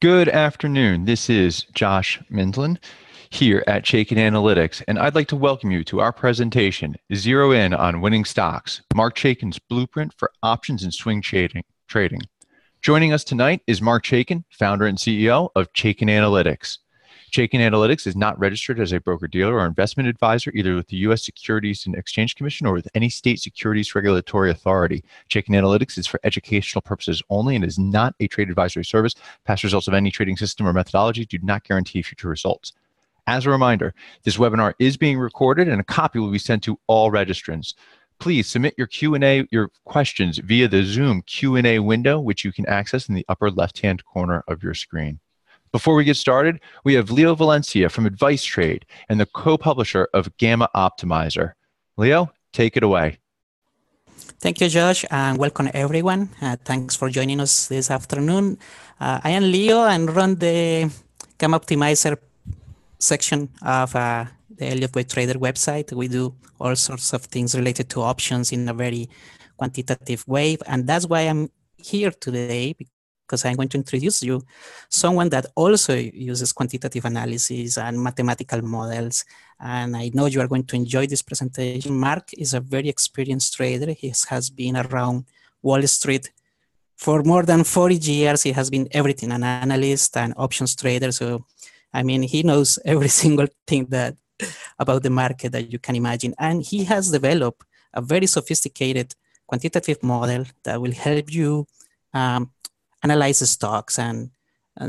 Good afternoon. This is Josh Mindlin here at Chaikin Analytics, and I'd like to welcome you to our presentation, Zero In on Winning Stocks, Marc Chaikin's Blueprint for Options and Swing Trading. Joining us tonight is Marc Chaikin, founder and CEO of Chaikin Analytics. Chaikin Analytics is not registered as a broker-dealer or investment advisor, either with the U.S. Securities and Exchange Commission or with any state securities regulatory authority. Chaikin Analytics is for educational purposes only and is not a trade advisory service. Past results of any trading system or methodology do not guarantee future results. As a reminder, this webinar is being recorded and a copy will be sent to all registrants. Please submit your Q&A, your questions via the Zoom Q&A window, which you can access in the upper left-hand corner of your screen. Before we get started, we have Leo Valencia from Advice Trade and the co-publisher of Gamma Optimizer. Leo, take it away. Thank you, Josh, and welcome everyone. Thanks for joining us this afternoon. I am Leo and run the Gamma Optimizer section of the Elliott Wave Trader website. We do all sorts of things related to options in a very quantitative way, and that's why I'm here today, because I'm going to introduce you someone that also uses quantitative analysis and mathematical models. And I know you are going to enjoy this presentation. Marc is a very experienced trader. He has been around Wall Street for more than 40 years. He has been everything, an analyst and options trader. So, I mean, he knows every single thing about the market that you can imagine. And he has developed a very sophisticated quantitative model that will help you analyze the stocks and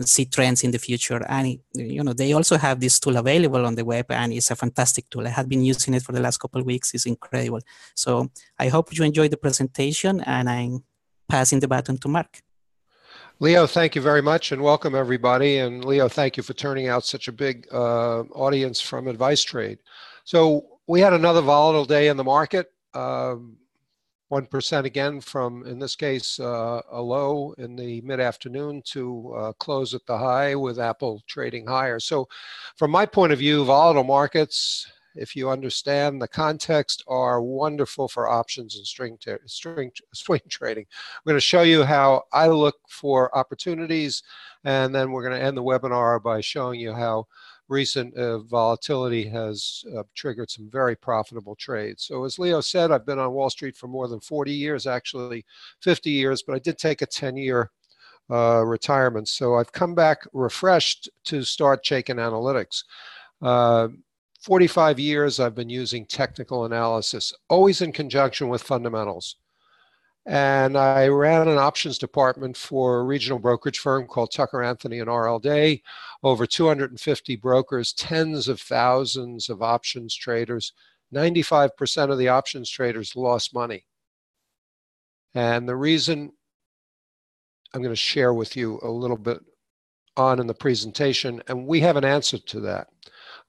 see trends in the future. And they also have this tool available on the web, and it's a fantastic tool. I have been using it for the last couple of weeks. It's incredible. So I hope you enjoyed the presentation, and I'm passing the baton to Marc. Leo, thank you very much, and welcome everybody. And Leo, thank you for turning out such a big audience from Advice Trade. So we had another volatile day in the market. 1% again from, in this case, a low in the mid-afternoon to close at the high, with Apple trading higher. So from my point of view, volatile markets, if you understand the context, are wonderful for options and swing trading. I'm going to show you how I look for opportunities, and then we're going to end the webinar by showing you how recent volatility has triggered some very profitable trades. So as Leo said, I've been on Wall Street for more than 40 years, actually 50 years, but I did take a 10-year retirement. So I've come back refreshed to start Chaikin Analytics. 45 years I've been using technical analysis, always in conjunction with fundamentals. And I ran an options department for a regional brokerage firm called Tucker Anthony and R.L. Day, over 250 brokers, tens of thousands of options traders. 95% of the options traders lost money. And the reason I'm going to share with you a little bit on in the presentation, and we have an answer to that.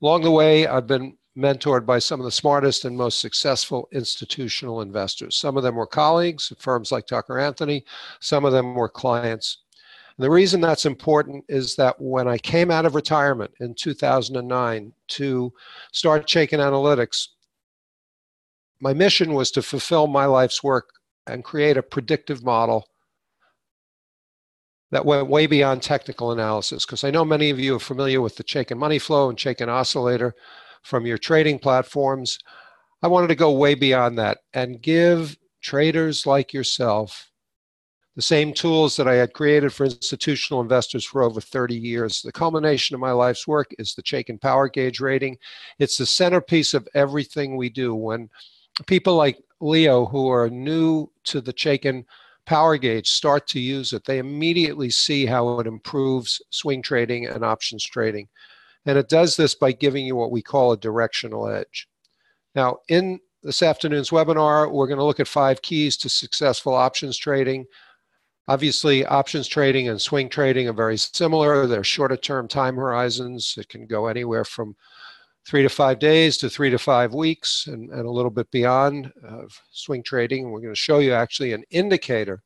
Along the way, I've been mentored by some of the smartest and most successful institutional investors. Some of them were colleagues at firms like Tucker Anthony. Some of them were clients. And the reason that's important is that when I came out of retirement in 2009 to start Chaikin Analytics, my mission was to fulfill my life's work and create a predictive model that went way beyond technical analysis. Because I know many of you are familiar with the Chaikin Money Flow and Chaikin Oscillator from your trading platforms. I wanted to go way beyond that and give traders like yourself the same tools that I had created for institutional investors for over 30 years. The culmination of my life's work is the Chaikin Power Gauge rating. It's the centerpiece of everything we do. When people like Leo, who are new to the Chaikin Power Gauge, start to use it, they immediately see how it improves swing trading and options trading. And it does this by giving you what we call a directional edge. Now, in this afternoon's webinar, we're going to look at 5 keys to successful options trading. Obviously, options trading and swing trading are very similar. They're shorter-term time horizons. It can go anywhere from 3 to 5 days to 3 to 5 weeks and a little bit beyond swing trading. We're going to show you actually an indicator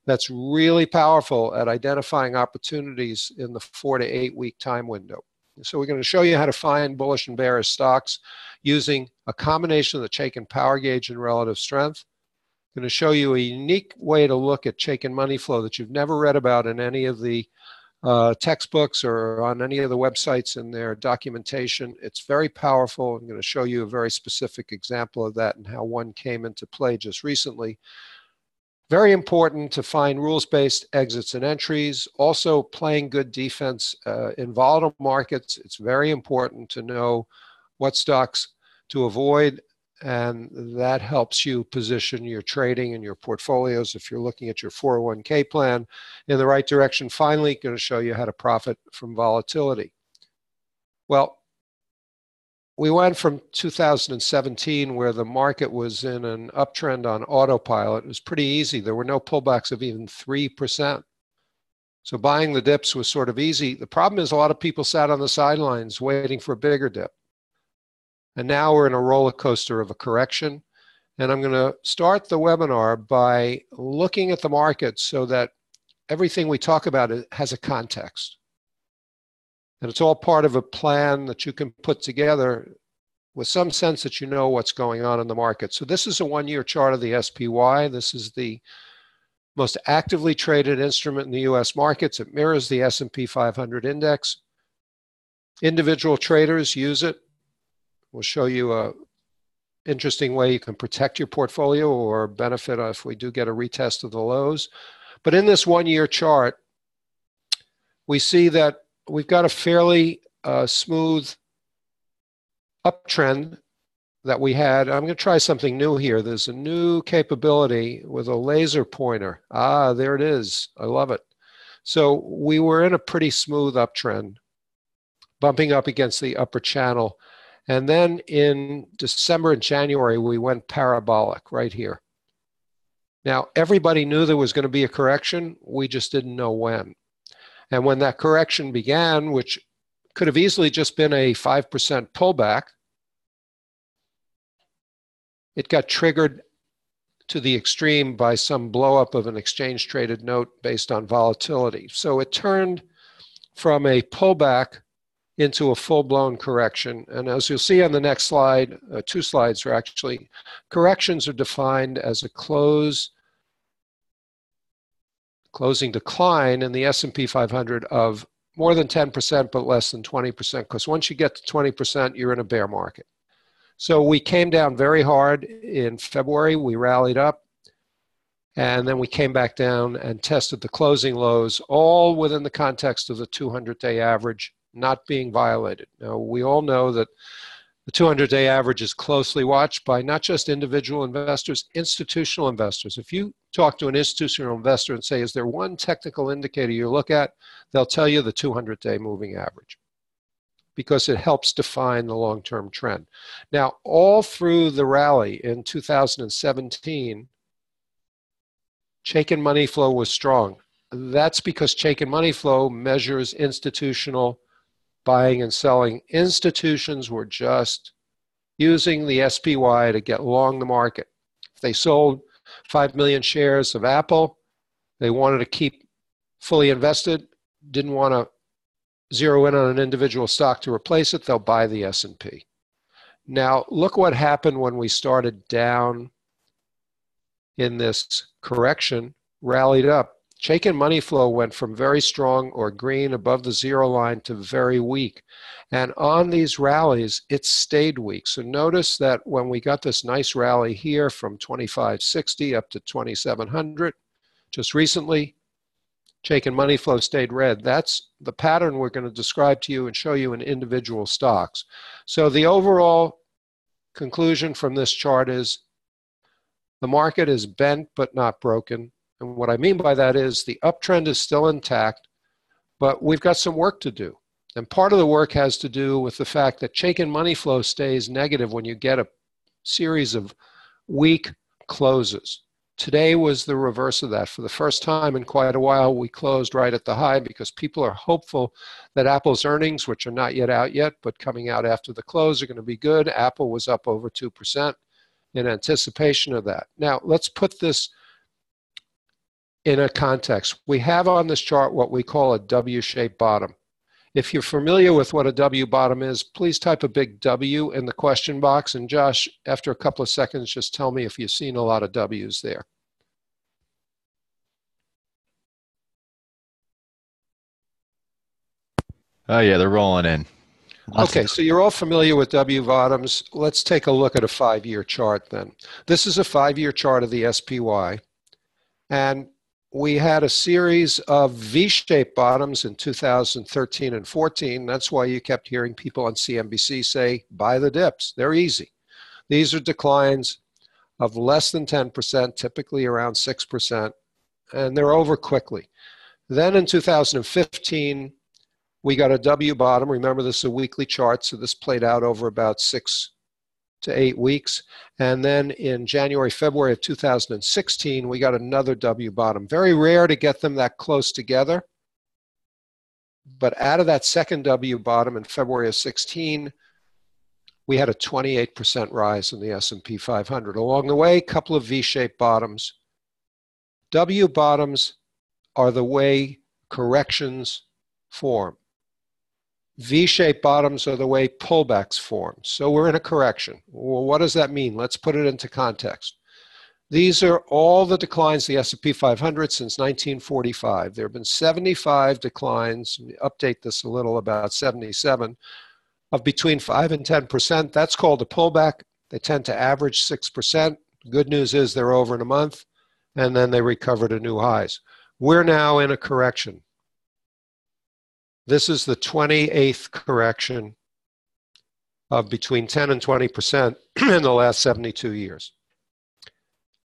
that's really powerful at identifying opportunities in the 4 to 8 week time window. So we're going to show you how to find bullish and bearish stocks using a combination of the Chaikin Power Gauge and relative strength. I'm going to show you a unique way to look at Chaikin Money Flow that you've never read about in any of the textbooks or on any of the websites in their documentation. It's very powerful. I'm going to show you a very specific example of that and how one came into play just recently. Very important to find rules-based exits and entries. Also, playing good defense in volatile markets. It's very important to know what stocks to avoid, and that helps you position your trading and your portfolios if you're looking at your 401k plan in the right direction. Finally, going to show you how to profit from volatility. Well, we went from 2017, where the market was in an uptrend on autopilot. It was pretty easy. There were no pullbacks of even 3%. So buying the dips was sort of easy. The problem is a lot of people sat on the sidelines waiting for a bigger dip. And now we're in a roller coaster of a correction. And I'm going to start the webinar by looking at the market so that everything we talk about has a context. And it's all part of a plan that you can put together with some sense that you know what's going on in the market. So this is a one-year chart of the SPY. This is the most actively traded instrument in the US markets. It mirrors the S&P 500 index. Individual traders use it. We'll show you a interesting way you can protect your portfolio or benefit if we do get a retest of the lows. But in this one-year chart, we see that we've got a fairly smooth uptrend that we had. I'm going to try something new here. There's a new capability with a laser pointer. Ah, there it is. I love it. So we were in a pretty smooth uptrend, bumping up against the upper channel. And then in December and January, we went parabolic right here. Now, everybody knew there was going to be a correction. We just didn't know when. And when that correction began, which could have easily just been a 5% pullback, it got triggered to the extreme by some blowup of an exchange-traded note based on volatility. So it turned from a pullback into a full-blown correction. And as you'll see on the next slide, two slides are actually, corrections are defined as a closing decline in the S&P 500 of more than 10% but less than 20%, because once you get to 20%, you're in a bear market. So we came down very hard in February. We rallied up, and then we came back down and tested the closing lows, all within the context of the 200-day average not being violated. Now, we all know that the 200-day average is closely watched by not just individual investors, institutional investors. If you talk to an institutional investor and say, is there one technical indicator you look at, they'll tell you the 200-day moving average, because it helps define the long-term trend. Now, all through the rally in 2017, Chaikin money flow was strong. That's because Chaikin money flow measures institutional buying and selling. Institutions were just using the SPY to get long the market. If they sold 5 million shares of Apple, they wanted to keep fully invested, didn't want to zero in on an individual stock to replace it, they'll buy the S&P. Now, look what happened when we started down in this correction, rallied up. Chaikin money flow went from very strong or green above the zero line to very weak. And on these rallies, it stayed weak. So notice that when we got this nice rally here from 2560 up to 2700, just recently, Chaikin money flow stayed red. That's the pattern we're going to describe to you and show you in individual stocks. So the overall conclusion from this chart is the market is bent but not broken. And what I mean by that is the uptrend is still intact, but we've got some work to do. And part of the work has to do with the fact that Chaikin money flow stays negative when you get a series of weak closes. Today was the reverse of that. For the first time in quite a while, we closed right at the high because people are hopeful that Apple's earnings, which are not yet out yet, but coming out after the close, are going to be good. Apple was up over 2% in anticipation of that. Now, let's put this in a context. We have on this chart what we call a W-shaped bottom. If you're familiar with what a W bottom is, please type a big W in the question box. And Josh, after a couple of seconds, just tell me if you've seen a lot of W's there. Oh yeah, they're rolling in. Okay, so you're all familiar with W bottoms. Let's take a look at a 5-year chart then. This is a 5-year chart of the SPY. And we had a series of V-shaped bottoms in 2013 and 14. That's why you kept hearing people on CNBC say, buy the dips. They're easy. These are declines of less than 10%, typically around 6%, and they're over quickly. Then in 2015, we got a W bottom. Remember, this is a weekly chart, so this played out over about 6 to 8 weeks. And then in January, February of 2016, we got another W bottom. Very rare to get them that close together. But out of that second W bottom in February of 16, we had a 28% rise in the S&P 500. Along the way, a couple of V-shaped bottoms. W bottoms are the way corrections form. V-shaped bottoms are the way pullbacks form. So we're in a correction. Well, what does that mean? Let's put it into context. These are all the declines of the S&P 500 since 1945. There have been 75 declines, update this a little, about 77, of between 5 and 10%. That's called a pullback. They tend to average 6%. Good news is they're over in a month, and then they recover to new highs. We're now in a correction. This is the 28th correction of between 10 and 20% in the last 72 years.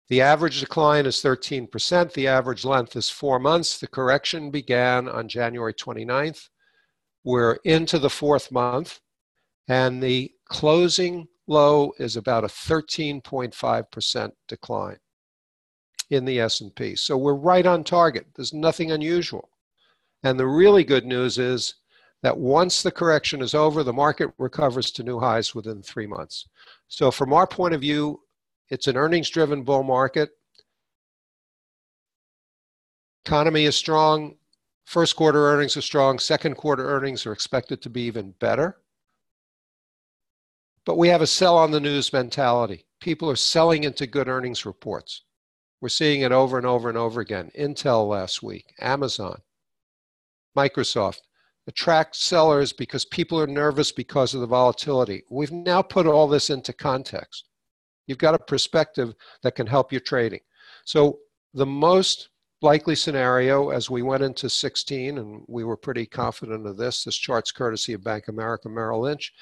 The average decline is 13%. The average length is 4 months. The correction began on January 29th. We're into the 4th month, and the closing low is about a 13.5% decline in the S&P. So we're right on target. There's nothing unusual. And the really good news is that once the correction is over, the market recovers to new highs within 3 months. So from our point of view, it's an earnings-driven bull market. Economy is strong. First quarter earnings are strong. Second quarter earnings are expected to be even better. But we have a sell on the news mentality. People are selling into good earnings reports. We're seeing it over and over and over again. Intel last week, Amazon, Microsoft. Attract sellers because people are nervous because of the volatility. We've now put all this into context. You've got a perspective that can help your trading. So the most likely scenario as we went into 16, and we were pretty confident of this chart's courtesy of Bank of America Merrill Lynch,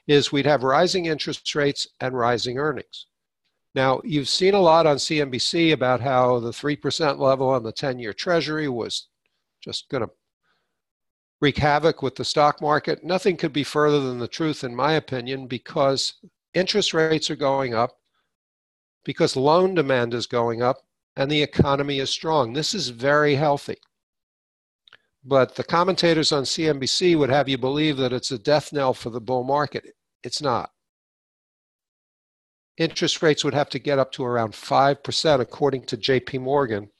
is we'd have rising interest rates and rising earnings. Now, you've seen a lot on CNBC about how the 3% level on the 10-year Treasury was just going to wreak havoc with the stock market. Nothing could be further than the truth, in my opinion, because interest rates are going up, because loan demand is going up, and the economy is strong. This is very healthy. But the commentators on CNBC would have you believe that it's a death knell for the bull market. It's not. Interest rates would have to get up to around 5%, according to JP Morgan,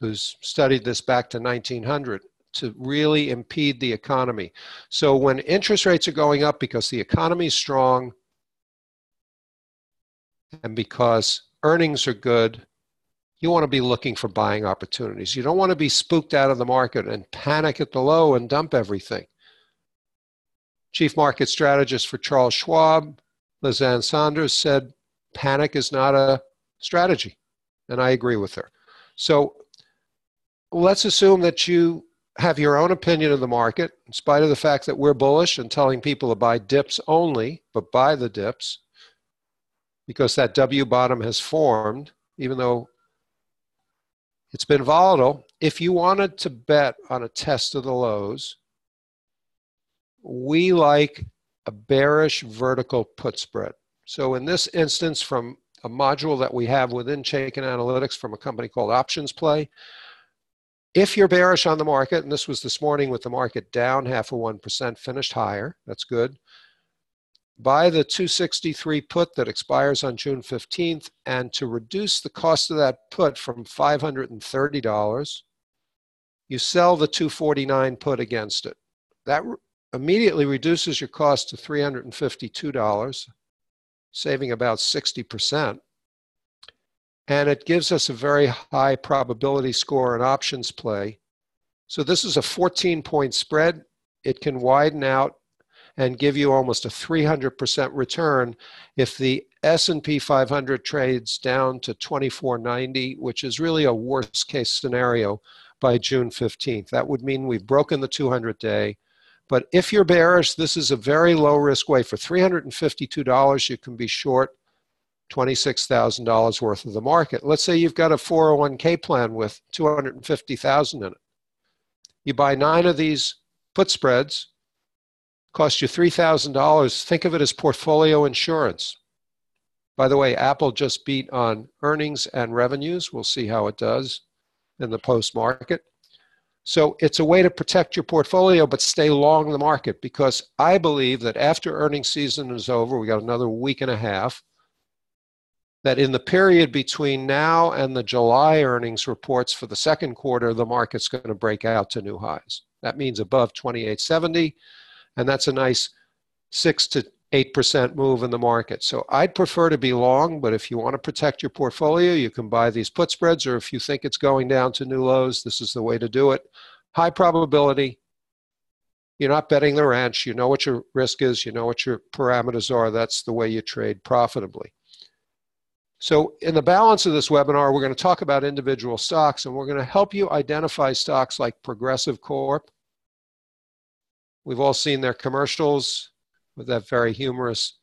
who's studied this back to 1900, to really impede the economy. So when interest rates are going up because the economy is strong and because earnings are good, you want to be looking for buying opportunities. You don't want to be spooked out of the market and panic at the low and dump everything. Chief market strategist for Charles Schwab, Lizanne Saunders, said panic is not a strategy, and I agree with her. So let's assume that you have your own opinion of the market, in spite of the fact that we're bullish and telling people to buy dips only, but buy the dips, because that W bottom has formed, even though it's been volatile. If you wanted to bet on a test of the lows, we like a bearish vertical put spread. So in this instance, from a module that we have within Chaikin Analytics from a company called Options Play, if you're bearish on the market, and this was this morning with the market down 0.5%, finished higher, that's good, buy the 263 put that expires on June 15th, and to reduce the cost of that put from $530, you sell the 249 put against it. That immediately reduces your cost to $352, saving about 60%. And it gives us a very high probability score in Options Play. So this is a 14-point spread. it can widen out and give you almost a 300% return if the S&P 500 trades down to 2490, which is really a worst case scenario by June 15th. That would mean we've broken the 200-day. But if you're bearish, this is a very low risk way. For $352, you can be short $26,000 worth of the market. Let's say you've got a 401k plan with $250,000 in it. You buy 9 of these put spreads, cost you $3,000. Think of it as portfolio insurance. By the way, Apple just beat on earnings and revenues. We'll see how it does in the post-market. So it's a way to protect your portfolio, but stay long the market, because I believe that after earnings season is over, we got another week and a half, that in the period between now and the July earnings reports for the second quarter, the market's going to break out to new highs. That means above 2870, and that's a nice 6 to 8% move in the market. So I'd prefer to be long, but if you want to protect your portfolio, you can buy these put spreads, or if you think it's going down to new lows, this is the way to do it. High probability. You're not betting the ranch. You know what your risk is. You know what your parameters are. That's the way you trade profitably. So in the balance of this webinar, we're going to talk about individual stocks, and we're going to help you identify stocks like Progressive Corp. We've all seen their commercials with that very humorous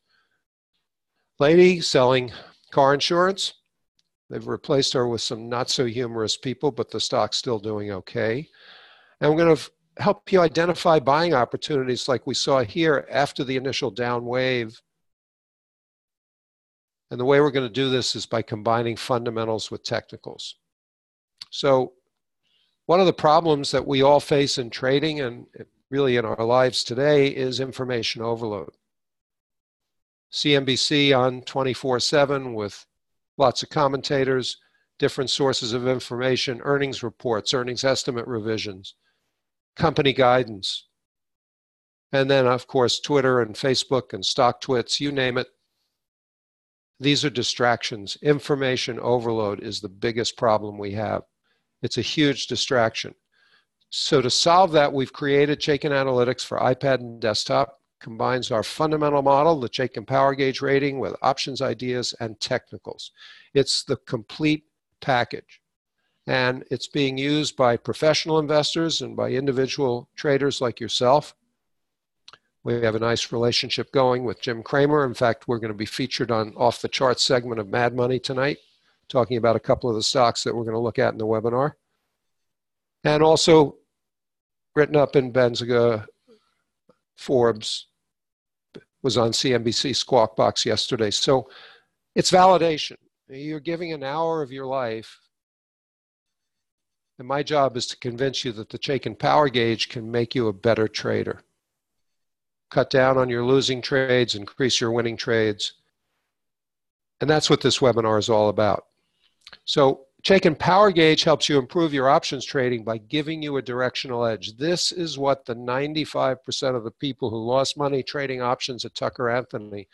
lady selling car insurance. They've replaced her with some not so humorous people, but the stock's still doing okay. And we're going to help you identify buying opportunities like we saw here after the initial down wave. And the way we're going to do this is by combining fundamentals with technicals. So one of the problems that we all face in trading and really in our lives today is information overload. CNBC on 24/7 with lots of commentators, different sources of information, earnings reports, earnings estimate revisions, company guidance, and then of course Twitter and Facebook and stock twits, you name it. These are distractions. Information overload is the biggest problem we have. It's a huge distraction. So to solve that, we've created Chaikin Analytics for iPad and desktop. Combines our fundamental model, the Chaikin Power Gauge rating, with options ideas and technicals. It's the complete package. And it's being used by professional investors and by individual traders like yourself. We have a nice relationship going with Jim Cramer. In fact, we're going to be featured on Off the Chart segment of Mad Money tonight, talking about a couple of the stocks that we're going to look at in the webinar. And also written up in Benziga. Forbes was on CNBC Squawk Box yesterday. So it's validation. You're giving an hour of your life. And my job is to convince you that the Chaikin Power Gauge can make you a better trader. Cut down on your losing trades, increase your winning trades. And that's what this webinar is all about. So Chaikin Power Gauge helps you improve your options trading by giving you a directional edge. This is what the 95% of the people who lost money trading options at Tucker Anthony, in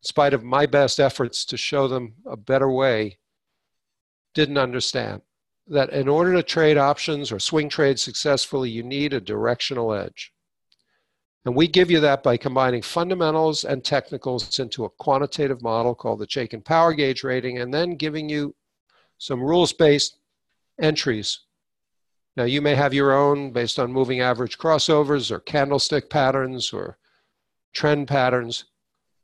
spite of my best efforts to show them a better way, didn't understand. That in order to trade options or swing trade successfully, you need a directional edge. And we give you that by combining fundamentals and technicals into a quantitative model called the Chaikin Power Gauge rating, and then giving you some rules-based entries. Now, you may have your own based on moving average crossovers or candlestick patterns or trend patterns.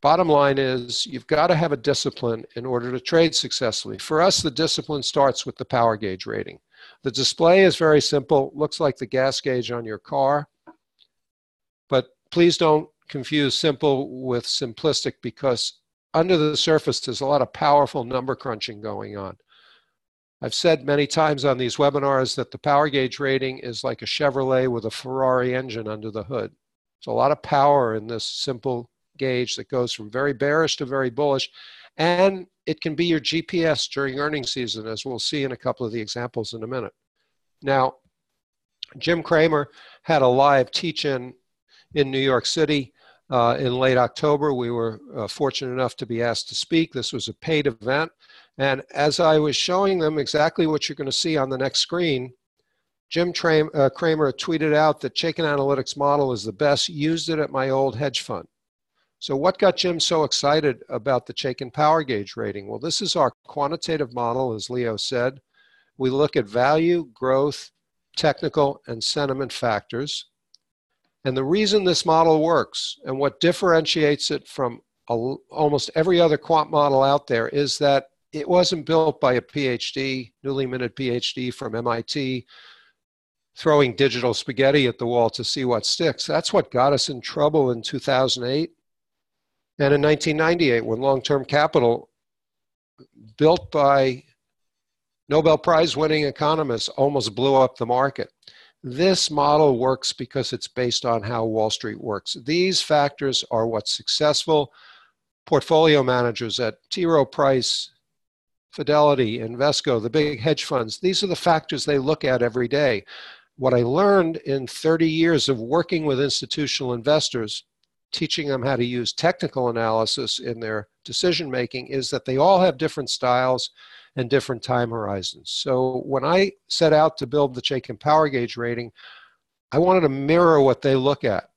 Bottom line is, you've got to have a discipline in order to trade successfully. For us, the discipline starts with the Power Gauge rating. The display is very simple, looks like the gas gauge on your car. But please don't confuse simple with simplistic, because under the surface, there's a lot of powerful number crunching going on. I've said many times on these webinars that the Power Gauge rating is like a Chevrolet with a Ferrari engine under the hood. There's a lot of power in this simple gauge that goes from very bearish to very bullish, and it can be your GPS during earnings season, as we'll see in a couple of the examples in a minute. Now, Jim Cramer had a live teach-in in New York City in late October. We were fortunate enough to be asked to speak. This was a paid event. And as I was showing them exactly what you're going to see on the next screen, Jim Cramer tweeted out that Chaikin Analytics model is the best, used it at my old hedge fund. So what got Jim so excited about the Chaikin Power Gauge rating? Well, this is our quantitative model, as Leo said. We look at value, growth, technical, and sentiment factors. And the reason this model works and what differentiates it from almost every other quant model out there is that it wasn't built by a PhD, newly minted PhD from MIT, throwing digital spaghetti at the wall to see what sticks. That's what got us in trouble in 2008 and in 1998 when long-term capital, built by Nobel Prize winning economists, almost blew up the market. This model works because it's based on how Wall Street works. These factors are what successful portfolio managers at T. Rowe Price, Fidelity, Invesco, the big hedge funds, these are the factors they look at every day. What I learned in 30 years of working with institutional investors, teaching them how to use technical analysis in their decision making, is that they all have different styles and different time horizons. So when I set out to build the Chaikin Power Gauge rating, I wanted to mirror what they look at.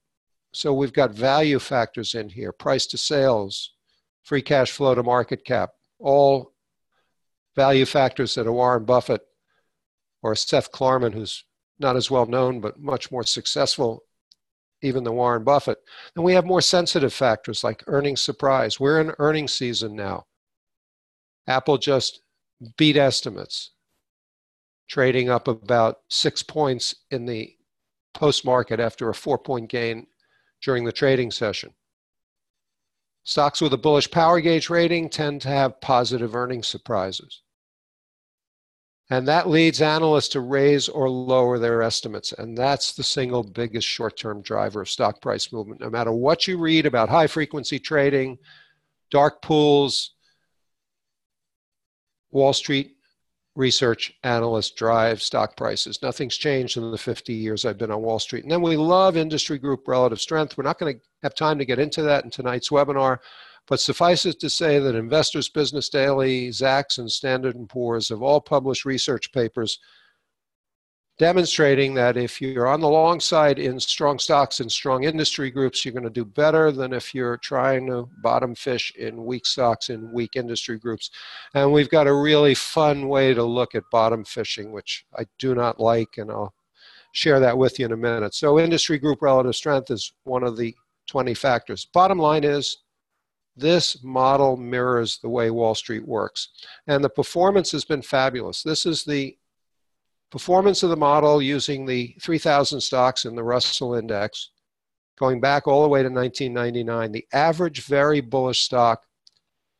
So we've got value factors in here, price to sales, free cash flow to market cap, all value factors that a Warren Buffett or a Seth Klarman, who's not as well known but much more successful even than Warren Buffett. And we have more sensitive factors like earnings surprise. We're in earnings season now. Apple just beat estimates, trading up about 6 points in the post-market after a 4-point gain during the trading session. Stocks with a bullish power gauge rating tend to have positive earnings surprises. And that leads analysts to raise or lower their estimates. And that's the single biggest short-term driver of stock price movement. No matter what you read about high-frequency trading, dark pools, Wall Street research analysts drive stock prices. Nothing's changed in the 50 years I've been on Wall Street. And then we love industry group relative strength. We're not going to have time to get into that in tonight's webinar, but suffice it to say that Investors Business Daily, Zacks, and Standard & Poor's have all published research papers demonstrating that if you're on the long side in strong stocks and strong industry groups, you're going to do better than if you're trying to bottom fish in weak stocks in weak industry groups. And we've got a really fun way to look at bottom fishing, which I do not like, and I'll share that with you in a minute. So industry group relative strength is one of the 20 factors. Bottom line is, this model mirrors the way Wall Street works. And the performance has been fabulous. This is the performance of the model using the 3,000 stocks in the Russell Index, going back all the way to 1999. The average very bullish stock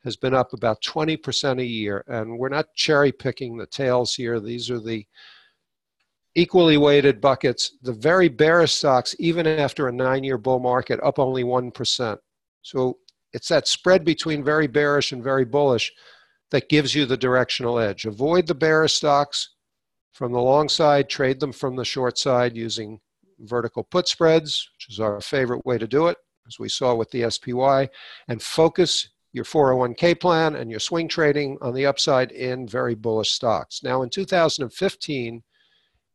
has been up about 20% a year. And we're not cherry picking the tails here. These are the equally weighted buckets. The very bearish stocks, even after a 9-year bull market, up only 1%. So it's that spread between very bearish and very bullish that gives you the directional edge. Avoid the bearish stocks from the long side, trade them from the short side using vertical put spreads, which is our favorite way to do it, as we saw with the SPY, and focus your 401k plan and your swing trading on the upside in very bullish stocks. Now in 2015,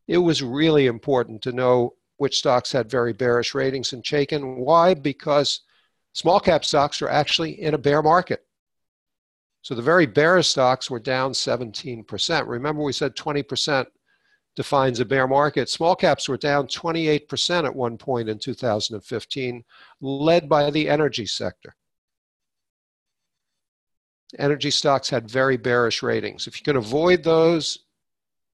it was really important to know which stocks had very bearish ratings in Chaikin. Why? Because small cap stocks are actually in a bear market. So the very bearish stocks were down 17%. Remember, we said 20% defines a bear market. Small caps were down 28% at one point in 2015, led by the energy sector. Energy stocks had very bearish ratings. If you can avoid those,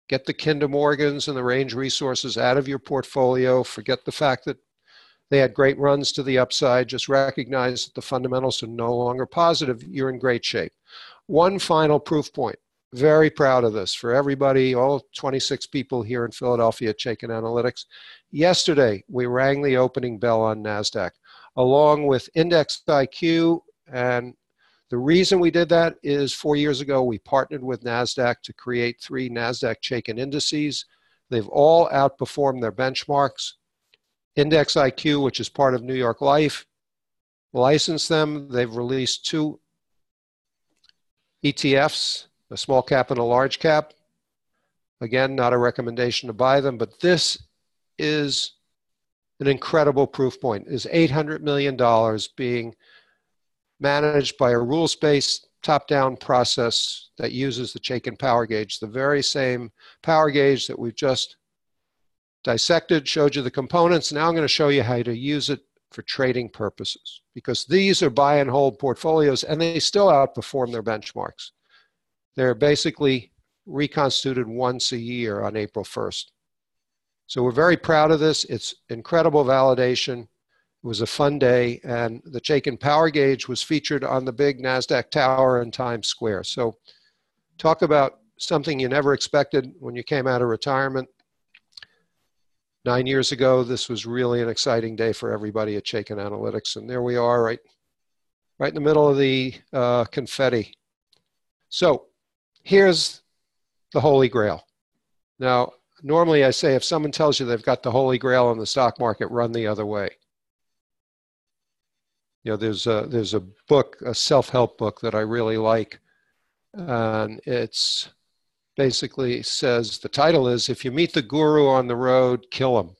get the Kinder Morgans and the Range Resources out of your portfolio. Forget the fact that they had great runs to the upside. Just recognize that the fundamentals are no longer positive. You're in great shape. One final proof point. Very proud of this for everybody, all 26 people here in Philadelphia at Chaikin Analytics. Yesterday, we rang the opening bell on NASDAQ, along with Index IQ. And the reason we did that is 4 years ago, we partnered with NASDAQ to create 3 NASDAQ Chaikin indices. They've all outperformed their benchmarks. Index IQ, which is part of New York Life, licensed them. They've released 2 ETFs, a small cap and a large cap. Again, not a recommendation to buy them, but this is an incredible proof point. Is $800 million being managed by a rules-based top-down process that uses the Chaikin power gauge, the very same power gauge that we've just dissected, showed you the components. Now I'm going to show you how to use it for trading purposes, because these are buy and hold portfolios and they still outperform their benchmarks. They're basically reconstituted once a year on April 1st. So we're very proud of this. It's incredible validation. It was a fun day, and the Chaikin power gauge was featured on the big NASDAQ tower in Times Square. So talk about something you never expected when you came out of retirement. 9 years ago, this was really an exciting day for everybody at Chaikin Analytics. And there we are, right in the middle of the confetti. So here's the Holy Grail. Now, normally I say if someone tells you they've got the Holy Grail in the stock market, run the other way. You know, there's a book, a self-help book that I really like, and it's basically says, the title is, "If you meet the guru on the road, kill him."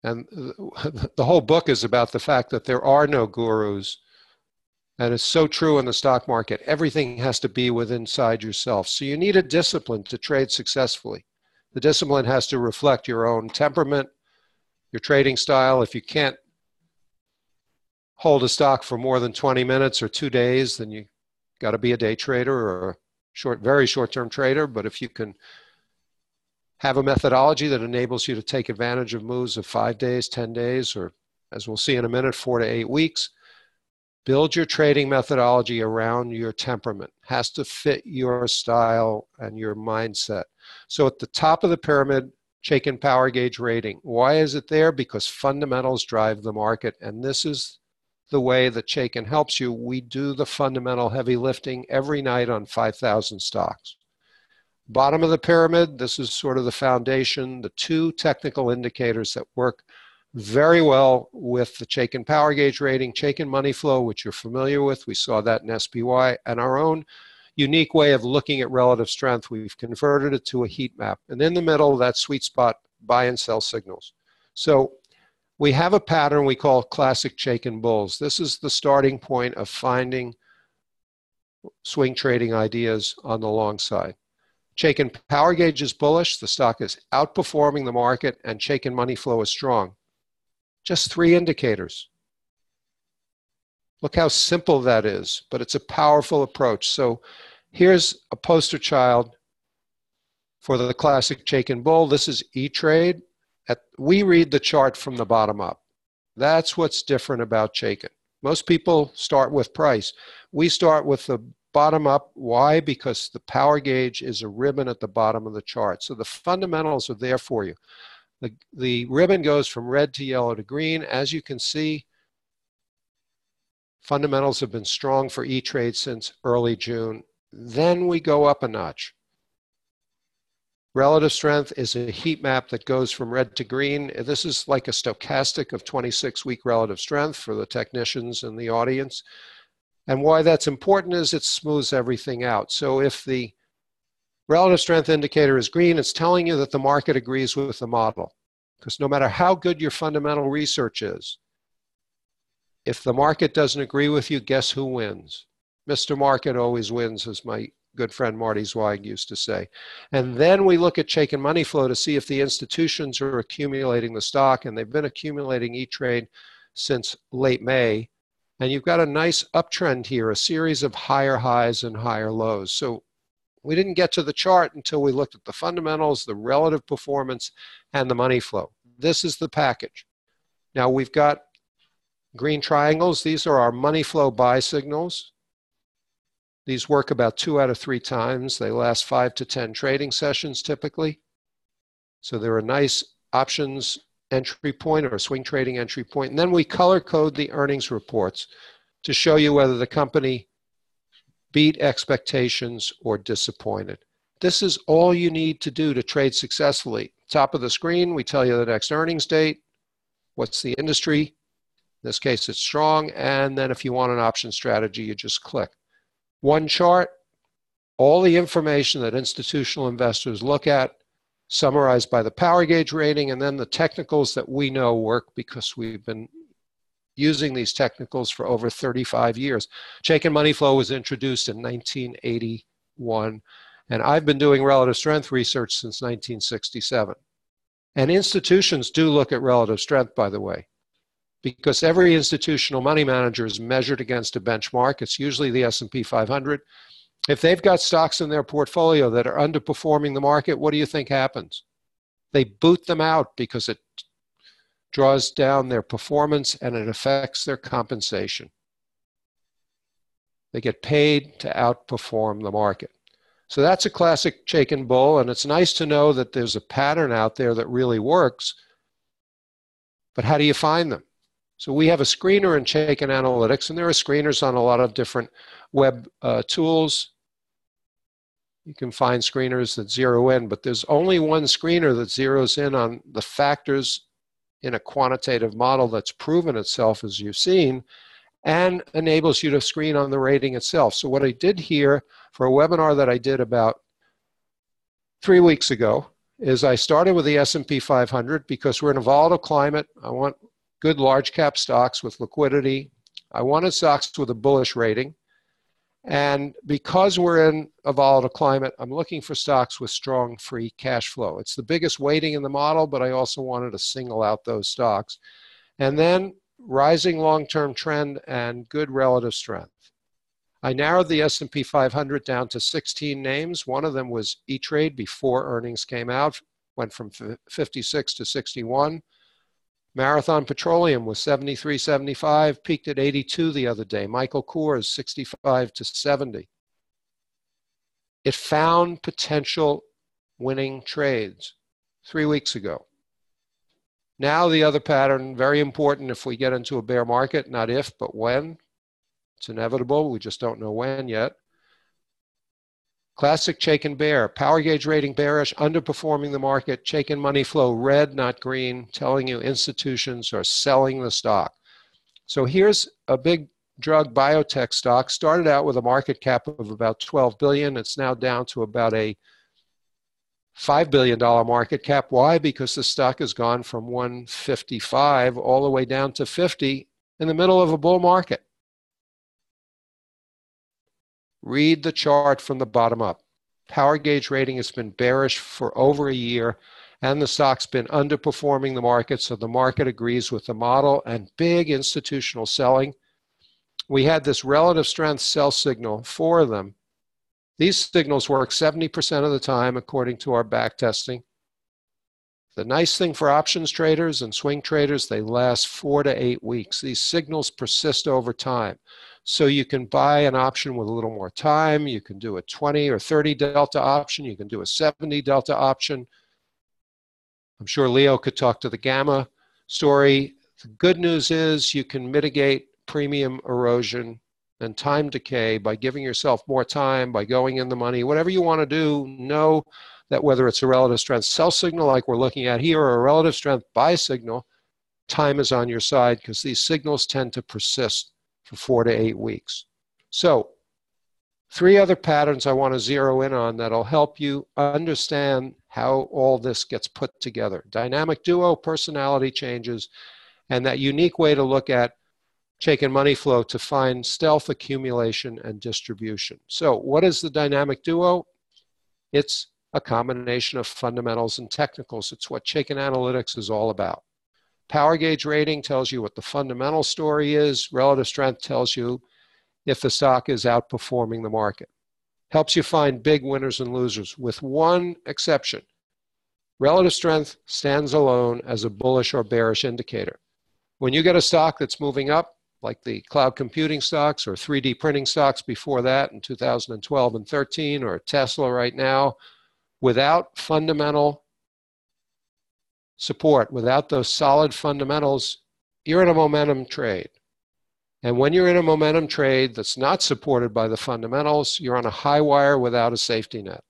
And the whole book is about the fact that there are no gurus, and it's so true in the stock market. Everything has to be within inside yourself. So you need a discipline to trade successfully. The discipline has to reflect your own temperament, your trading style. If you can't hold a stock for more than 20 minutes or 2 days, then you got to be a day trader or a very short-term trader. But if you can have a methodology that enables you to take advantage of moves of 5 days, 10 days, or as we'll see in a minute, 4 to 8 weeks, build your trading methodology around your temperament. It has to fit your style and your mindset. So at the top of the pyramid, Chaikin power gauge rating. Why is it there? Because fundamentals drive the market, and this is the way that Chaikin helps you. We do the fundamental heavy lifting every night on 5,000 stocks. Bottom of the pyramid, this is sort of the foundation, the two technical indicators that work very well with the Chaikin power gauge rating, Chaikin money flow, which you're familiar with. We saw that in SPY, and our own unique way of looking at relative strength. We've converted it to a heat map. And in the middle, that sweet spot, buy and sell signals. So we have a pattern we call classic Chaikin bulls. This is the starting point of finding swing trading ideas on the long side. Chaikin power gauge is bullish. The stock is outperforming the market, and Chaikin money flow is strong. Just 3 indicators. Look how simple that is, but it's a powerful approach. So here's a poster child for the classic Chaikin bull. This is E-Trade. We read the chart from the bottom up. That's what's different about Chaikin. Most people start with price. We start with the bottom up. Why? Because the power gauge is a ribbon at the bottom of the chart. So the fundamentals are there for you. The ribbon goes from red to yellow to green. As you can see, fundamentals have been strong for E-Trade since early June. Then we go up a notch. Relative strength is a heat map that goes from red to green. This is like a stochastic of 26-week relative strength for the technicians in the audience. And why that's important is it smooths everything out. So if the relative strength indicator is green, it's telling you that the market agrees with the model. Because no matter how good your fundamental research is, if the market doesn't agree with you, guess who wins? Mr. Market always wins, as my good friend Marty Zweig used to say. And then we look at Chaikin money flow to see if the institutions are accumulating the stock, and they've been accumulating E-Trade since late May. And you've got a nice uptrend here, a series of higher highs and higher lows. So we didn't get to the chart until we looked at the fundamentals, the relative performance, and the money flow. This is the package. Now we've got green triangles. These are our money flow buy signals. These work about 2 out of 3 times. They last 5 to 10 trading sessions typically. So they're a nice options entry point or a swing trading entry point. And then we color code the earnings reports to show you whether the company beat expectations or disappointed. This is all you need to do to trade successfully. Top of the screen, we tell you the next earnings date, what's the industry. In this case, it's strong. And then if you want an option strategy, you just click. One chart, all the information that institutional investors look at, summarized by the power gauge rating, and then the technicals that we know work because we've been using these technicals for over 35 years. Chaikin money flow was introduced in 1981, and I've been doing relative strength research since 1967. And institutions do look at relative strength, by the way, because every institutional money manager is measured against a benchmark. It's usually the S&P 500. If they've got stocks in their portfolio that are underperforming the market, what do you think happens? They boot them out because it draws down their performance and it affects their compensation. They get paid to outperform the market. So that's a classic Chaikin bull, and it's nice to know that there's a pattern out there that really works. But how do you find them? So we have a screener in Chaikin Analytics, and there are screeners on a lot of different web tools. You can find screeners that zero in, but there's only one screener that zeroes in on the factors in a quantitative model that's proven itself, as you've seen, and enables you to screen on the rating itself. So what I did here for a webinar that I did about 3 weeks ago is I started with the S&P 500 because we're in a volatile climate. I want good large cap stocks with liquidity. I wanted stocks with a bullish rating. And because we're in a volatile climate, I'm looking for stocks with strong free cash flow. It's the biggest weighting in the model, but I also wanted to single out those stocks. And then rising long-term trend and good relative strength. I narrowed the S&P 500 down to 16 names. One of them was E-Trade before earnings came out, went from 56 to 61. Marathon Petroleum was 73.75, peaked at 82 the other day. Michael Kors, 65 to 70. It found potential winning trades 3 weeks ago. Now the other pattern, very important if we get into a bear market, not if, but when. It's inevitable, we just don't know when yet. Classic Chaikin bear, power gauge rating bearish, underperforming the market, Chaikin money flow red, not green, telling you institutions are selling the stock. So here's a big drug biotech stock, started out with a market cap of about 12 billion. It's now down to about a $5 billion market cap. Why? Because the stock has gone from 155 all the way down to 50 in the middle of a bull market. Read the chart from the bottom up. Power gauge rating has been bearish for over a year, and the stock's been underperforming the market, so the market agrees with the model and big institutional selling. We had this relative strength sell signal, 4 of them. These signals work 70% of the time, according to our back testing. The nice thing for options traders and swing traders, they last 4 to 8 weeks. These signals persist over time. So you can buy an option with a little more time. You can do a 20 or 30 delta option. You can do a 70 delta option. I'm sure Leo could talk to the gamma story. The good news is you can mitigate premium erosion and time decay by giving yourself more time, by going in the money. Whatever you want to do, know that whether it's a relative strength sell signal like we're looking at here or a relative strength buy signal, time is on your side because these signals tend to persist for 4 to 8 weeks. So 3 other patterns I want to zero in on that'll help you understand how all this gets put together. Dynamic duo, personality changes, and that unique way to look at Chaikin money flow to find stealth accumulation and distribution. So what is the dynamic duo? It's a combination of fundamentals and technicals. It's what Chaikin Analytics is all about. Power gauge rating tells you what the fundamental story is. Relative strength tells you if the stock is outperforming the market. Helps you find big winners and losers with one exception. Relative strength stands alone as a bullish or bearish indicator. When you get a stock that's moving up, like the cloud computing stocks or 3D printing stocks before that in 2012 and 13, or Tesla right now, without fundamental support, without those solid fundamentals, you're in a momentum trade. And when you're in a momentum trade that's not supported by the fundamentals, you're on a high wire without a safety net.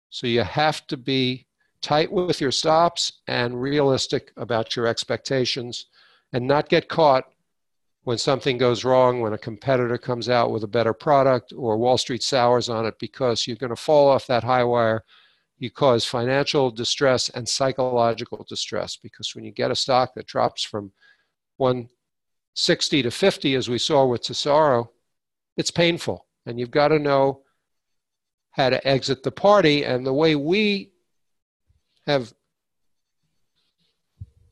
So you have to be tight with your stops and realistic about your expectations and not get caught when something goes wrong, when a competitor comes out with a better product, or Wall Street sours on it because you're going to fall off that high wire, you cause financial distress and psychological distress, because when you get a stock that drops from 160 to 50, as we saw with Tesoro, it's painful. And you've got to know how to exit the party. And the way we have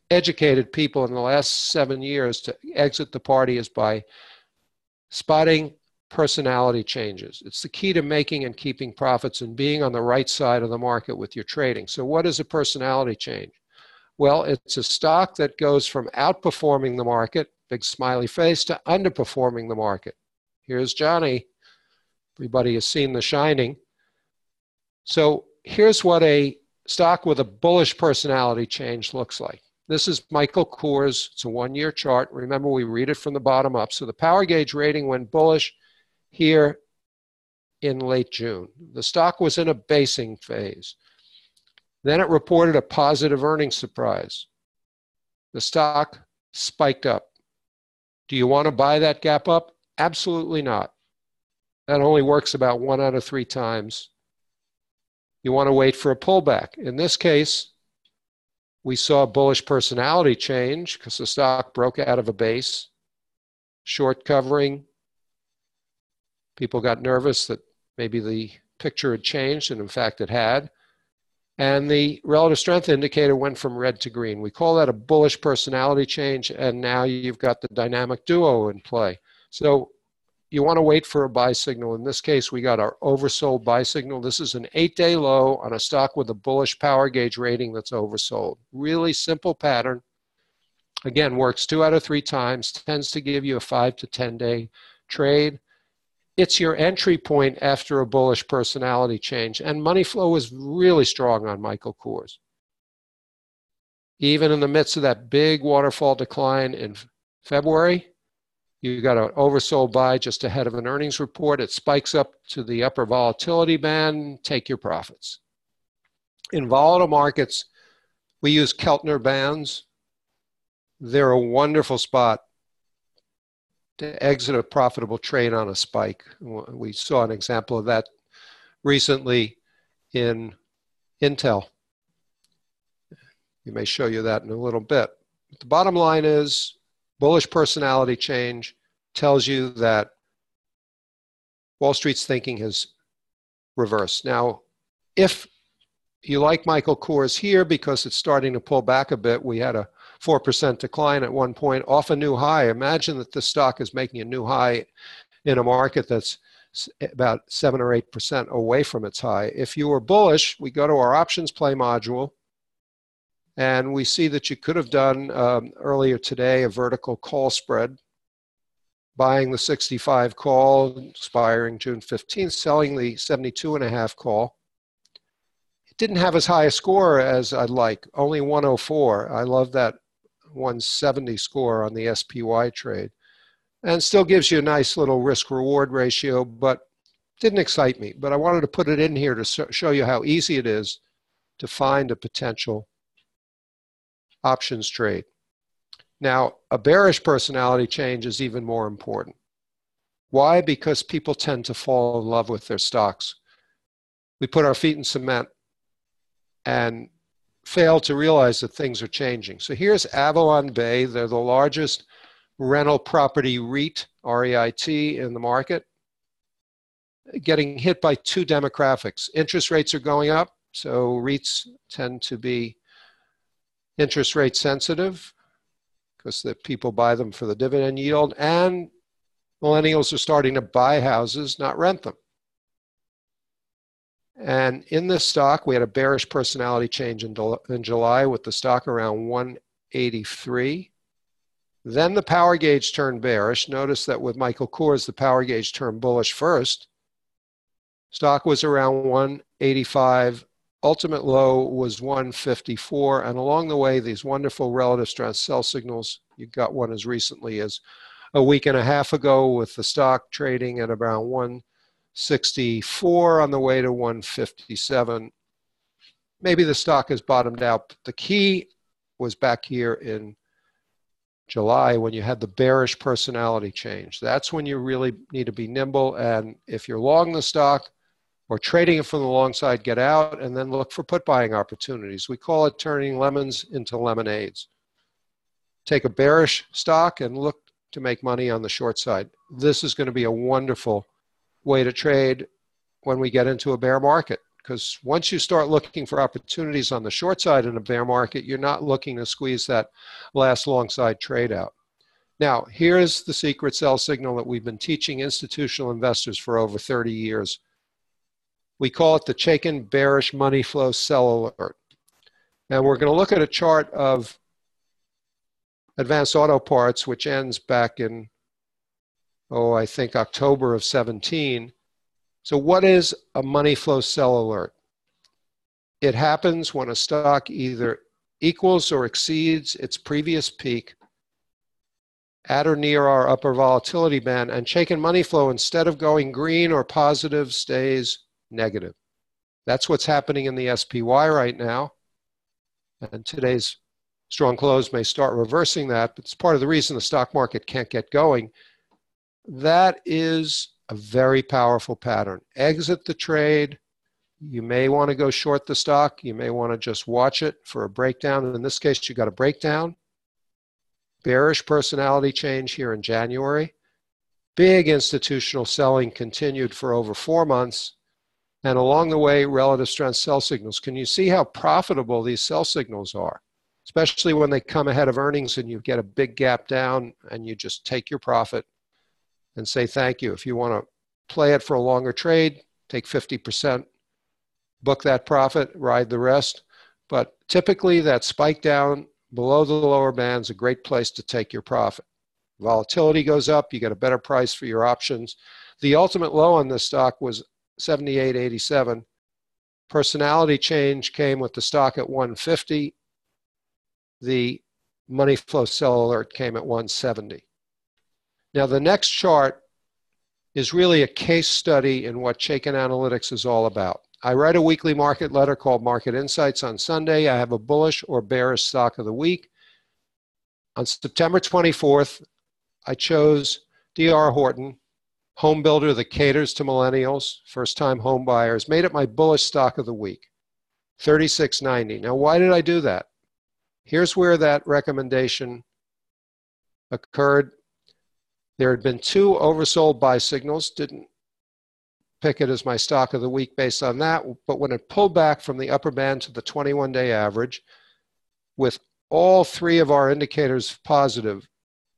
educated people in the last 7 years to exit the party is by spotting personality changes. It's the key to making and keeping profits and being on the right side of the market with your trading. So what is a personality change? Well, it's a stock that goes from outperforming the market, big smiley face, to underperforming the market. Here's Johnny. Everybody has seen The Shining. So here's what a stock with a bullish personality change looks like. This is Michael Kors. It's a one-year chart. Remember, we read it from the bottom up. So the power gauge rating went bullish here in late June. The stock was in a basing phase. Then it reported a positive earnings surprise. The stock spiked up. Do you want to buy that gap up? Absolutely not. That only works about 1 out of 3 times. You want to wait for a pullback. In this case, we saw a bullish personality change because the stock broke out of a base. Short covering. People got nervous that maybe the picture had changed, and in fact it had. And the relative strength indicator went from red to green. We call that a bullish personality change, and now you've got the dynamic duo in play. So you want to wait for a buy signal. In this case, we got our oversold buy signal. This is an 8-day low on a stock with a bullish power gauge rating that's oversold. Really simple pattern. Again, works 2 out of 3 times, tends to give you a 5 to 10-day trade. It's your entry point after a bullish personality change. And money flow was really strong on Michael Kors. Even in the midst of that big waterfall decline in February, you got an oversold buy just ahead of an earnings report. It spikes up to the upper volatility band. Take your profits. In volatile markets, we use Keltner bands. They're a wonderful spot to exit a profitable trade on a spike. We saw an example of that recently in Intel. We may show you that in a little bit. But the bottom line is bullish personality change tells you that Wall Street's thinking has reversed. Now, if you like Michael Kors here because it's starting to pull back a bit, we had a 4% decline at one point off a new high. Imagine that this stock is making a new high in a market that's about 7 or 8% away from its high. If you were bullish, we go to our options play module, and we see that you could have done earlier today a vertical call spread, buying the 65 call, expiring June 15th, selling the 72.5 call. It didn't have as high a score as I'd like, only 104. I love that 170 score on the SPY trade. And still gives you a nice little risk-reward ratio, but didn't excite me. But I wanted to put it in here to show you how easy it is to find a potential options trade. Now, a bearish personality change is even more important. Why? Because people tend to fall in love with their stocks. We put our feet in cement and fail to realize that things are changing. So here's Avalon Bay. They're the largest rental property REIT, R-E-I-T, in the market, getting hit by 2 demographics. Interest rates are going up, so REITs tend to be interest rate sensitive because the people buy them for the dividend yield, and millennials are starting to buy houses, not rent them. And in this stock, we had a bearish personality change in July with the stock around 183. Then the power gauge turned bearish. Notice that with Michael Kors, the power gauge turned bullish first. Stock was around 185. Ultimate low was 154. And along the way, these wonderful relative strength sell signals. You got one as recently as a week and a half ago with the stock trading at around 164 on the way to 157. Maybe the stock has bottomed out. But the key was back here in July, when you had the bearish personality change. That's when you really need to be nimble. And if you're long the stock or trading it from the long side, get out and then look for put buying opportunities. We call it turning lemons into lemonades. Take a bearish stock and look to make money on the short side. This is going to be a wonderful way to trade when we get into a bear market. Because once you start looking for opportunities on the short side in a bear market, you're not looking to squeeze that last long side trade out. Now, here's the secret sell signal that we've been teaching institutional investors for over 30 years. We call it the Chaikin bearish money flow sell alert. And we're going to look at a chart of Advanced Auto Parts, which ends back in, I think October of 17. So what is a money flow sell alert? It happens when a stock either equals or exceeds its previous peak at or near our upper volatility band, and Chaikin money flow, instead of going green or positive, stays negative. That's what's happening in the SPY right now. And today's strong close may start reversing that, but it's part of the reason the stock market can't get going. That is a very powerful pattern. Exit the trade. You may want to go short the stock. You may want to just watch it for a breakdown. And in this case, you got a breakdown. Bearish personality change here in January. Big institutional selling continued for over 4 months. And along the way, relative strength sell signals. Can you see how profitable these sell signals are? Especially when they come ahead of earnings and you get a big gap down and you just take your profit and say thank you. If you want to play it for a longer trade, take 50%, book that profit, ride the rest. But typically that spike down below the lower band is a great place to take your profit. Volatility goes up, you get a better price for your options. The ultimate low on this stock was 78.87. Personality change came with the stock at 150. The money flow sell alert came at 170. Now, the next chart is really a case study in what Chaikin Analytics is all about. I write a weekly market letter called Market Insights on Sunday. I have a bullish or bearish stock of the week. On September 24th, I chose D.R. Horton, home builder that caters to millennials, first-time home buyers, made it my bullish stock of the week, $36.90. Now, why did I do that? Here's where that recommendation occurred. There had been 2 oversold buy signals, didn't pick it as my stock of the week based on that, but when it pulled back from the upper band to the 21-day average, with all 3 of our indicators positive,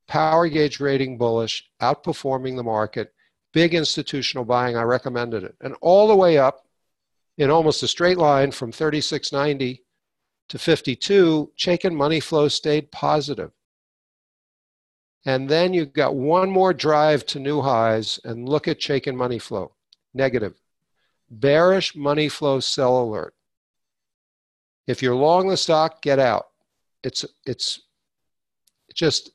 power gauge rating bullish, outperforming the market, big institutional buying, I recommended it. And all the way up in almost a straight line from 36.90 to 52, Chaikin money flow stayed positive. And then you've got one more drive to new highs, and look at Chaikin money flow, negative. Bearish money flow sell alert. If you're long the stock, get out. It's just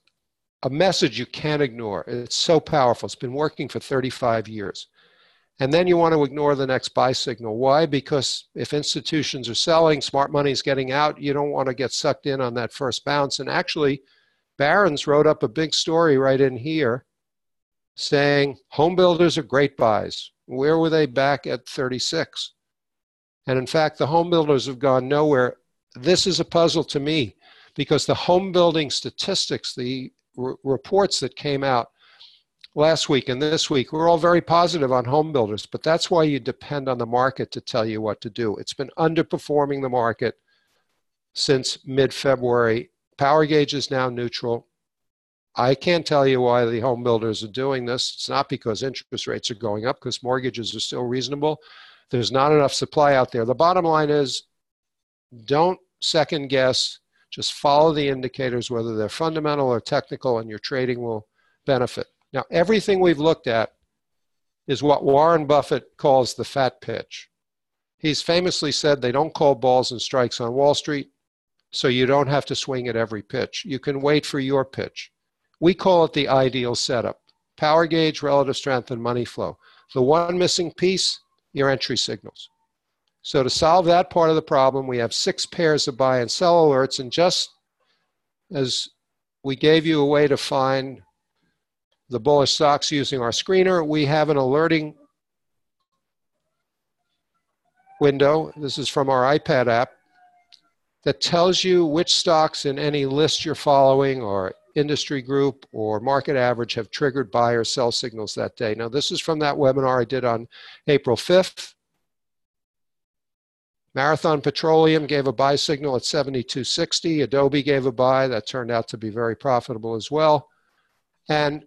a message you can't ignore. It's so powerful. It's been working for 35 years. And then you want to ignore the next buy signal. Why? Because if institutions are selling, smart money is getting out, you don't want to get sucked in on that first bounce. And actually, Barron's wrote up a big story right in here saying home builders are great buys. Where were they back at 36? And in fact, the home builders have gone nowhere. This is a puzzle to me because the home building statistics, the reports that came out last week and this week, we're all very positive on home builders, but that's why you depend on the market to tell you what to do. It's been underperforming the market since mid-February. Power gauge is now neutral. I can't tell you why the home builders are doing this. It's not because interest rates are going up, because mortgages are still reasonable. There's not enough supply out there. The bottom line is, don't second guess. Just follow the indicators, whether they're fundamental or technical, and your trading will benefit. Now, everything we've looked at is what Warren Buffett calls the fat pitch. He's famously said they don't call balls and strikes on Wall Street, so you don't have to swing at every pitch. You can wait for your pitch. We call it the ideal setup. Power gauge, relative strength, and money flow. The one missing piece, your entry signals. So to solve that part of the problem, we have 6 pairs of buy and sell alerts, and just as we gave you a way to find the bullish stocks using our screener. We have an alerting window. This is from our iPad app that tells you which stocks in any list you're following or industry group or market average have triggered buy or sell signals that day. Now, this is from that webinar I did on April 5th. Marathon Petroleum gave a buy signal at 72.60. Adobe gave a buy. That turned out to be very profitable as well. And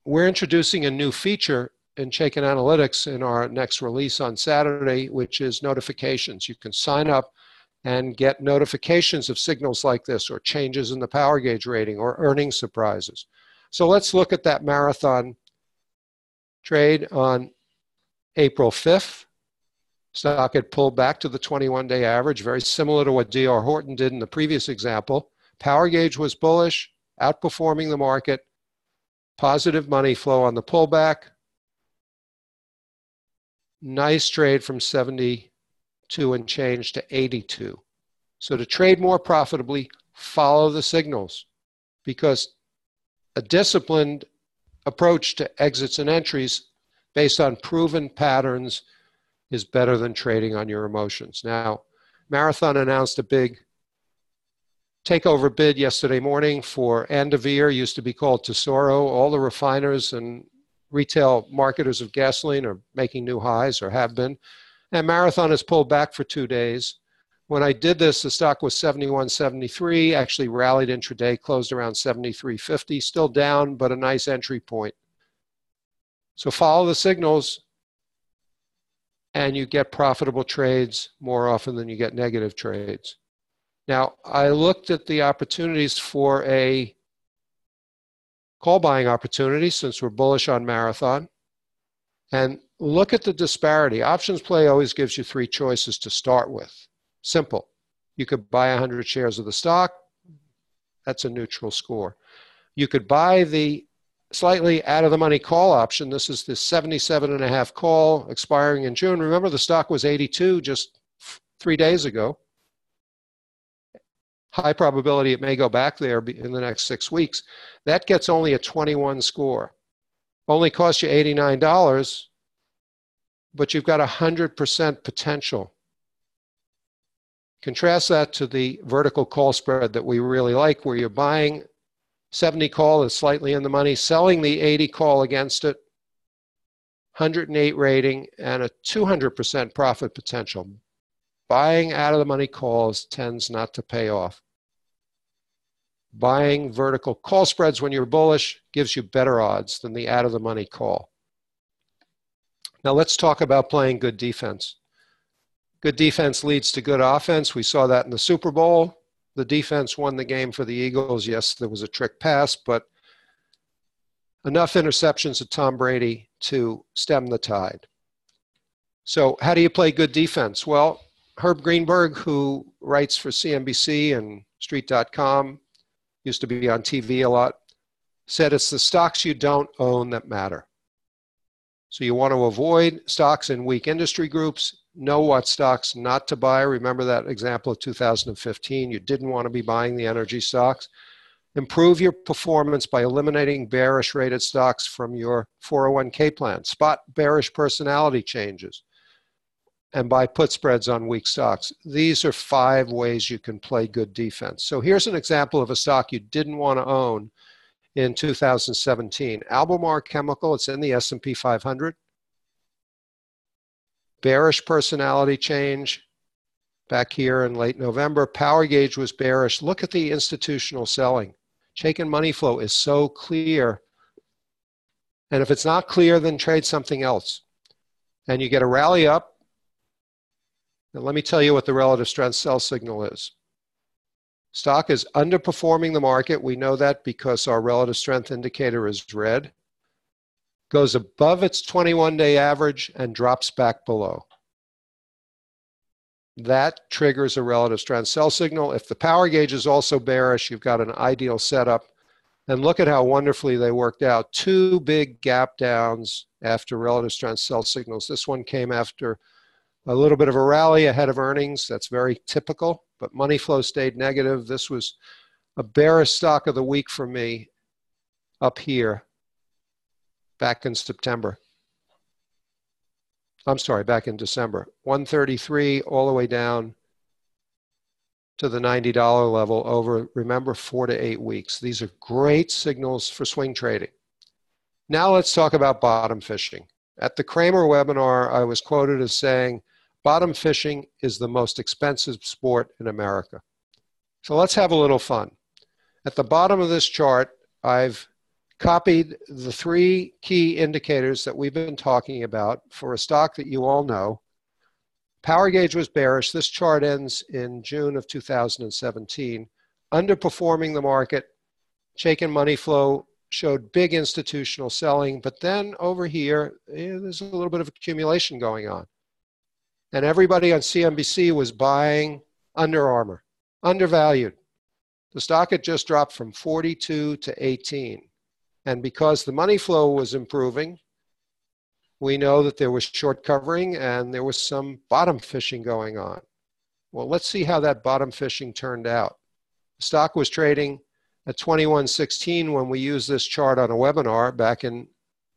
we're introducing a new feature in Chaikin Analytics in our next release on Saturday, which is notifications. You can sign up and get notifications of signals like this, or changes in the power gauge rating, or earnings surprises. So let's look at that marathon trade on April 5th. Stock had pulled back to the 21-day average, very similar to what D.R. Horton did in the previous example. Power gauge was bullish, outperforming the market, positive money flow on the pullback. Nice trade from 72 and change to 82. So to trade more profitably, follow the signals, because a disciplined approach to exits and entries based on proven patterns is better than trading on your emotions. Now, Marathon announced a big takeover bid yesterday morning for Andavir, used to be called Tesoro. All the refiners and retail marketers of gasoline are making new highs, or have been. And Marathon has pulled back for 2 days. When I did this, the stock was 71.73, actually rallied intraday, closed around 73.50, still down, but a nice entry point. So follow the signals, and you get profitable trades more often than you get negative trades. Now, I looked at the opportunities for a call buying opportunity, since we're bullish on Marathon. And look at the disparity. Options play always gives you 3 choices to start with. Simple. You could buy 100 shares of the stock. That's a neutral score. You could buy the slightly out-of-the-money call option. This is the 77.5 call expiring in June. Remember, the stock was 82 just 3 days ago. High probability it may go back there in the next 6 weeks. That gets only a 21 score. Only costs you $89, but you've got 100% potential. Contrast that to the vertical call spread that we really like, where you're buying 70 call is slightly in the money, selling the 80 call against it, 108 rating, and a 200% profit potential. Buying out of the money calls tends not to pay off. Buying vertical call spreads when you're bullish gives you better odds than the out of the money call. Now let's talk about playing good defense. Good defense leads to good offense. We saw that in the Super Bowl. The defense won the game for the Eagles. Yes, there was a trick pass, but enough interceptions of Tom Brady to stem the tide. So how do you play good defense? Well, Herb Greenberg, who writes for CNBC and Street.com, used to be on TV a lot, said it's the stocks you don't own that matter. So you want to avoid stocks in weak industry groups, know what stocks not to buy. Remember that example of 2015. You didn't want to be buying the energy stocks. Improve your performance by eliminating bearish rated stocks from your 401k plan. Spot bearish personality changes. And buy put spreads on weak stocks. These are 5 ways you can play good defense. So here's an example of a stock you didn't want to own in 2017. Albemarle Chemical, it's in the S&P 500. Bearish personality change back here in late November. Power gauge was bearish. Look at the institutional selling. Chaikin money flow is so clear. And if it's not clear, then trade something else. And you get a rally up. Now let me tell you what the relative strength sell signal is. Stock is underperforming the market. We know that because our relative strength indicator is red. Goes above its 21-day average and drops back below. That triggers a relative strength sell signal. If the power gauge is also bearish, you've got an ideal setup. And look at how wonderfully they worked out. 2 big gap downs after relative strength sell signals. This one came after a little bit of a rally ahead of earnings. That's very typical, but money flow stayed negative. This was a bearish stock of the week for me up here back in September. I'm sorry, back in December. 133 all the way down to the $90 level over, remember, 4 to 8 weeks. These are great signals for swing trading. Now let's talk about bottom fishing. At the Kramer webinar, I was quoted as saying, bottom fishing is the most expensive sport in America. So let's have a little fun. At the bottom of this chart, I've copied the 3 key indicators that we've been talking about for a stock that you all know. Power gauge was bearish. This chart ends in June of 2017. Underperforming the market. Chaikin money flow showed big institutional selling, but then over here, there's a little bit of accumulation going on. And everybody on CNBC was buying Under Armour, undervalued. The stock had just dropped from 42 to 18. And because the money flow was improving, we know that there was short covering and there was some bottom fishing going on. Well, let's see how that bottom fishing turned out. The stock was trading at 21.16 when we used this chart on a webinar back in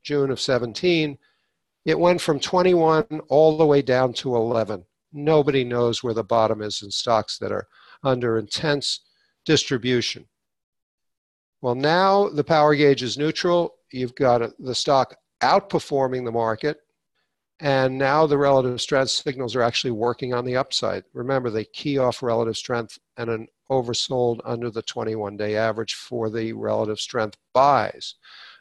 June of 17. It went from 21 all the way down to 11. Nobody knows where the bottom is in stocks that are under intense distribution. Well, now the power gauge is neutral. You've got the stock outperforming the market, and now the relative strength signals are actually working on the upside. Remember, they key off relative strength and an oversold under the 21-day average for the relative strength buys.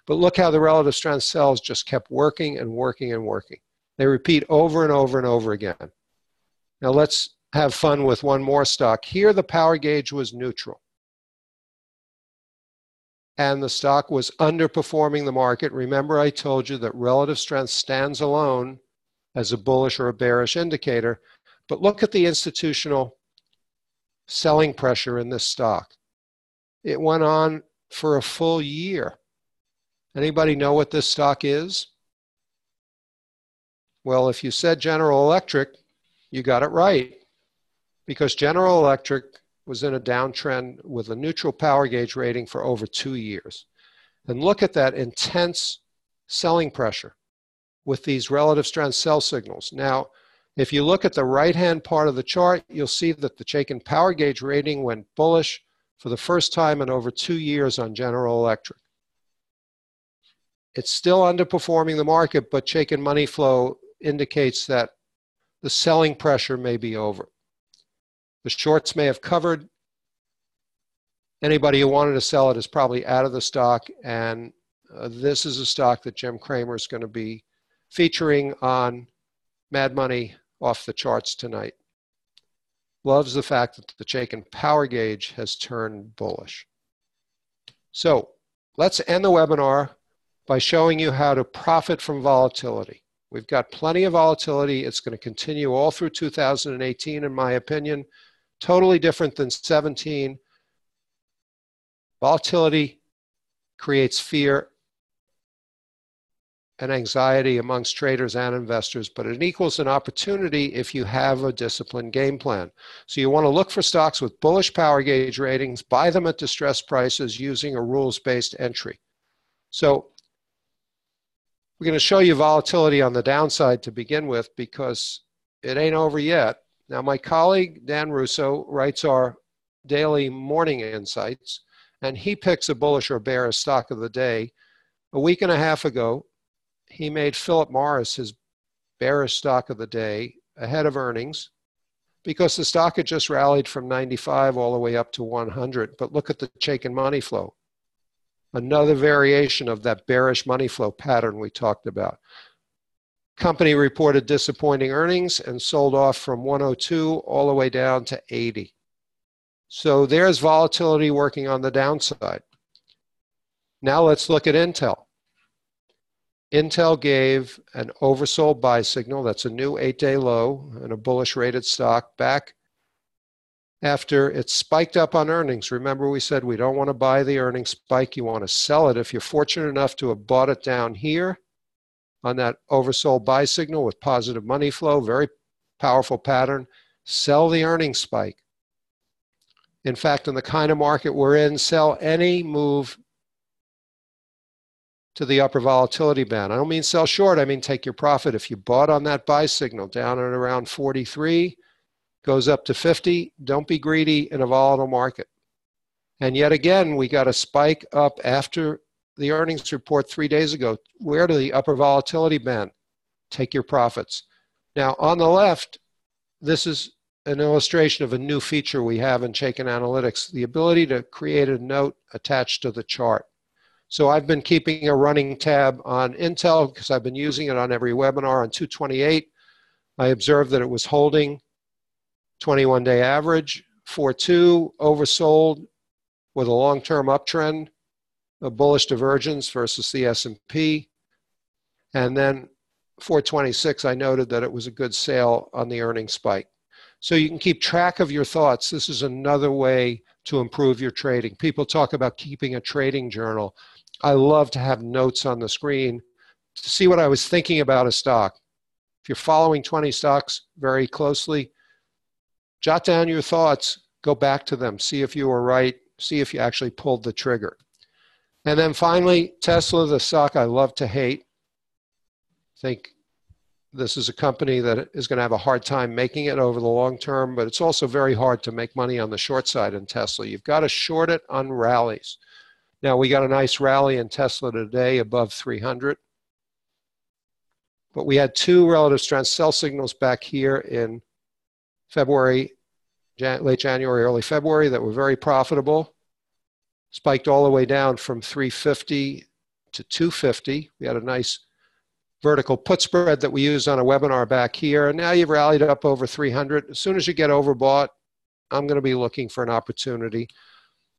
But look how the relative strength sells just kept working and working and working. They repeat over and over and over again. Now let's have fun with one more stock. Here the power gauge was neutral, and the stock was underperforming the market. Remember, I told you that relative strength stands alone as a bullish or a bearish indicator, but look at the institutional selling pressure in this stock. It went on for a full year. Anybody know what this stock is? Well, if you said General Electric, you got it right, because General Electric was in a downtrend with a neutral power gauge rating for over 2 years. And look at that intense selling pressure with these relative strength sell signals. Now, if you look at the right-hand part of the chart, you'll see that the Chaikin power gauge rating went bullish for the first time in over 2 years on General Electric. It's still underperforming the market, but Chaikin money flow indicates that the selling pressure may be over. The shorts may have covered. Anybody who wanted to sell it is probably out of the stock, and this is a stock that Jim Cramer is going to be featuring on Mad Money Off the Charts tonight. Loves the fact that the Chaikin power gauge has turned bullish. So let's end the webinar by showing you how to profit from volatility. We've got plenty of volatility. It's going to continue all through 2018, in my opinion. Totally different than 17. Volatility creates fear and anxiety amongst traders and investors, but it equals an opportunity if you have a disciplined game plan. So you want to look for stocks with bullish power gauge ratings, buy them at distressed prices using a rules-based entry. So we're going to show you volatility on the downside to begin with, because it ain't over yet. Now, my colleague, Dan Russo, writes our daily morning insights, and he picks a bullish or bearish stock of the day. A week and a half ago, he made Philip Morris his bearish stock of the day ahead of earnings, because the stock had just rallied from 95 all the way up to 100. But look at the Chaikin money flow. Another variation of that bearish money flow pattern we talked about. Company reported disappointing earnings and sold off from 102 all the way down to 80. So there's volatility working on the downside. Now let's look at Intel. Intel gave an oversold buy signal. That's a new 8-day low and a bullish rated stock back after it spiked up on earnings. Remember, we said we don't want to buy the earnings spike. You want to sell it. If you're fortunate enough to have bought it down here on that oversold buy signal with positive money flow, very powerful pattern, sell the earnings spike. In fact, in the kind of market we're in, sell any move to the upper volatility band. I don't mean sell short, I mean take your profit. If you bought on that buy signal down at around 43, goes up to 50, don't be greedy in a volatile market. And yet again, we got a spike up after the earnings report 3 days ago. Where to the upper volatility band? Take your profits. Now on the left, this is an illustration of a new feature we have in Chaikin Analytics, the ability to create a note attached to the chart. So I've been keeping a running tab on Intel because I've been using it on every webinar on 228. I observed that it was holding 21-day average, 4.2, oversold with a long-term uptrend, a bullish divergence versus the S&P. And then 426, I noted that it was a good sale on the earnings spike. So you can keep track of your thoughts. This is another way to improve your trading. People talk about keeping a trading journal. I love to have notes on the screen to see what I was thinking about a stock. If you're following 20 stocks very closely, jot down your thoughts, go back to them, see if you were right, see if you actually pulled the trigger. And then finally, Tesla, the stock I love to hate. I think this is a company that is going to have a hard time making it over the long term, but it's also very hard to make money on the short side in Tesla. You've got to short it on rallies. Now, we got a nice rally in Tesla today above 300. But we had two relative strength sell signals back here in February, late January, early February that were very profitable. Spiked all the way down from 350 to 250. We had a nice vertical put spread that we used on a webinar back here. And now you've rallied up over 300. As soon as you get overbought, I'm going to be looking for an opportunity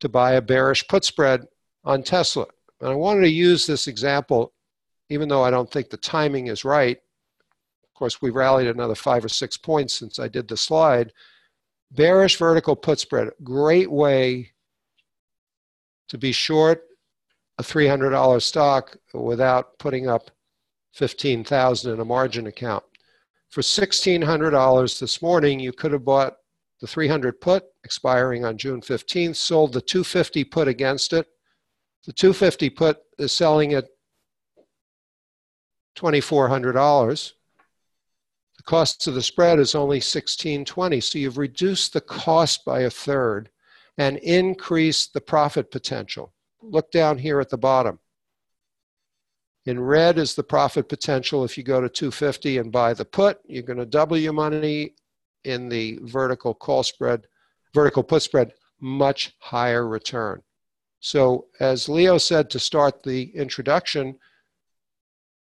to buy a bearish put spread on Tesla. And I wanted to use this example, even though I don't think the timing is right. Of course, we've rallied another 5 or 6 points since I did the slide. Bearish vertical put spread, great way to be short a $300 stock without putting up $15,000 in a margin account. For $1,600 this morning, you could have bought the 300 put expiring on June 15th, sold the 250 put against it. The 250 put is selling at $2,400. The cost of the spread is only $1,620. So you've reduced the cost by a third and increased the profit potential. Look down here at the bottom. In red is the profit potential. If you go to 250 and buy the put, you're going to double your money. In the vertical call spread, vertical put spread, much higher return. So as Leo said to start the introduction,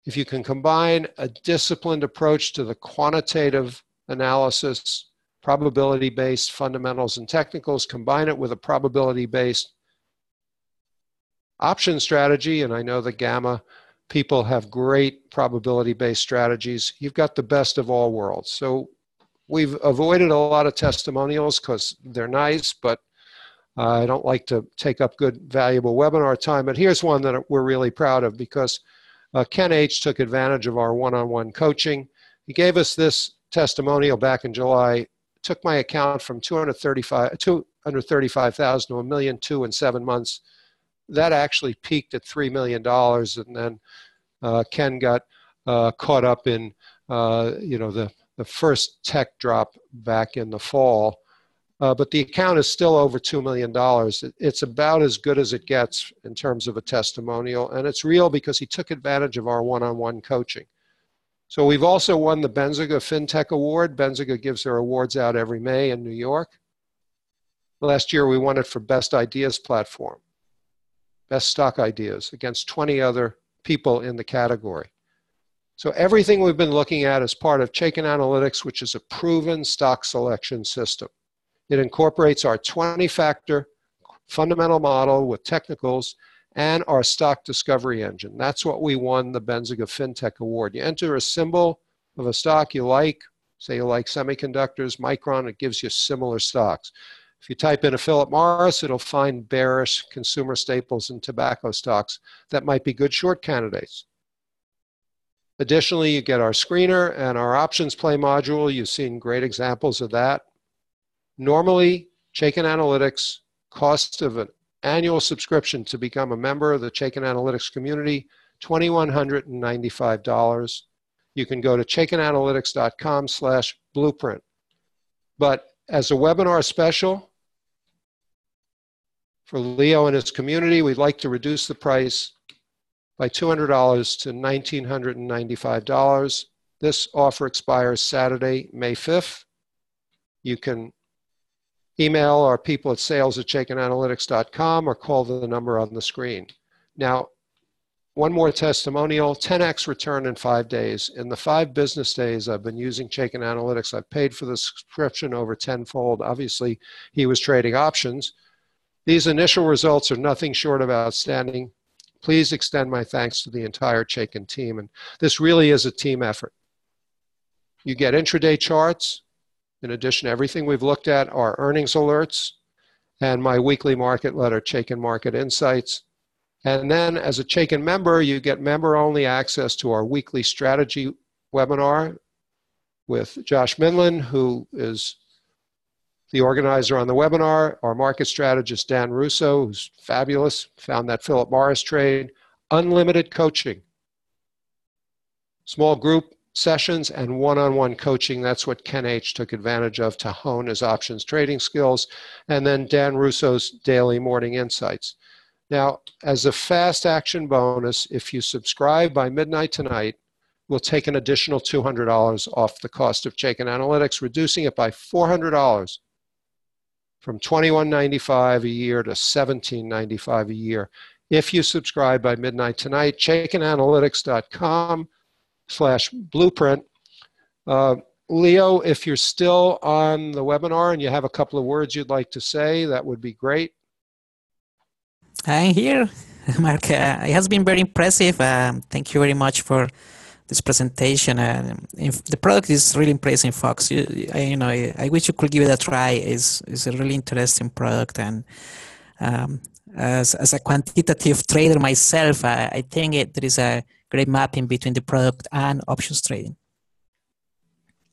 if you can combine a disciplined approach to the quantitative analysis, probability-based fundamentals and technicals, combine it with a probability-based option strategy, and I know the Gamma people have great probability-based strategies, you've got the best of all worlds. So we've avoided a lot of testimonials because they're nice, but I don't like to take up good, valuable webinar time. But here's one that we're really proud of because Ken H. took advantage of our one-on-one coaching. He gave us this testimonial back in July, took my account from 235,000 to $1.2 million in 7 months. That actually peaked at $3 million, and then Ken got caught up in the first tech drop back in the fall. But the account is still over $2 million. It's about as good as it gets in terms of a testimonial, and it's real because he took advantage of our one-on-one coaching. So we've also won the Benziga FinTech Award. Benziga gives their awards out every May in New York. Last year we won it for Best Ideas Platform, Best Stock Ideas, against 20 other people in the category. So everything we've been looking at is part of Chaikin Analytics, which is a proven stock selection system. It incorporates our 20-factor fundamental model with technicals and our stock discovery engine. That's what we won the Benziga FinTech Award. You enter a symbol of a stock you like, say you like semiconductors, Micron, it gives you similar stocks. If you type in a Philip Morris, it'll find bearish consumer staples and tobacco stocks that might be good short candidates. Additionally, you get our screener and our options play module. You've seen great examples of that. Normally, Chaikin Analytics, cost of an annual subscription to become a member of the Chaikin Analytics community, $2,195. You can go to chaikinanalytics.com/blueprint. But as a webinar special for Leo and his community, we'd like to reduce the price by $200 to $1,995. This offer expires Saturday, May 5th. You can email our people at sales@chaikinanalytics.com or call the number on the screen. Now, one more testimonial, 10x return in 5 days. In the 5 business days I've been using Chaikin Analytics, I've paid for the subscription over tenfold. Obviously, he was trading options. These initial results are nothing short of outstanding. Please extend my thanks to the entire Chaikin team. And this really is a team effort. You get intraday charts. In addition to everything we've looked at, our earnings alerts and my weekly market letter, Chaikin Market Insights. And then as a Chaikin member, you get member-only access to our weekly strategy webinar with Josh Minlin, who is the organizer on the webinar, our market strategist, Dan Russo, who's fabulous, found that Philip Morris trade, unlimited coaching, small group sessions, and one-on-one coaching. That's what Ken H. took advantage of to hone his options trading skills. And then Dan Russo's daily morning insights. Now, as a fast action bonus, if you subscribe by midnight tonight, we'll take an additional $200 off the cost of Chaikin Analytics, reducing it by $400 from $21.95 a year to $17.95 a year. If you subscribe by midnight tonight, chaikinanalytics.com/blueprint. Leo, if you're still on the webinar and you have a couple of words you'd like to say, that would be great. I'm here, Mark. It has been very impressive. Thank you very much for this presentation. The product is really impressive, folks. I wish you could give it a try. It's a really interesting product, and as a quantitative trader myself, I think there is a great mapping between the product and options trading.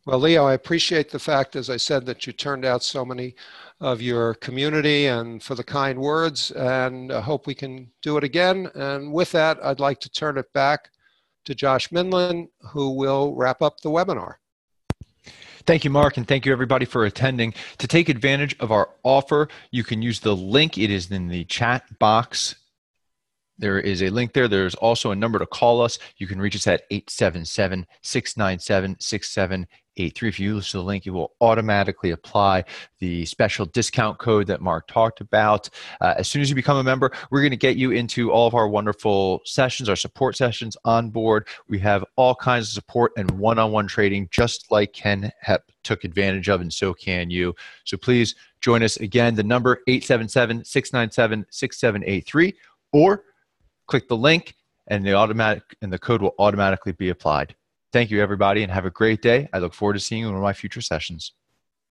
Well, Leo, I appreciate the fact, as I said, that you turned out so many of your community and for the kind words, and I hope we can do it again. And with that, I'd like to turn it back to Josh Minlin, who will wrap up the webinar. Thank you, Mark, and thank you, everybody, for attending. To take advantage of our offer, you can use the link. It is in the chat box. There is a link there. There's also a number to call us. You can reach us at 877-697-6783. If you use the link, it will automatically apply the special discount code that Mark talked about. As soon as you become a member, we're going to get you into all of our wonderful sessions, our support sessions on board. We have all kinds of support and one-on-one trading, just like Ken Hep took advantage of, and so can you. So please join us. Again, the number 877-697-6783, or click the link and the code will automatically be applied. Thank you, everybody, and have a great day. I look forward to seeing you in one of my future sessions.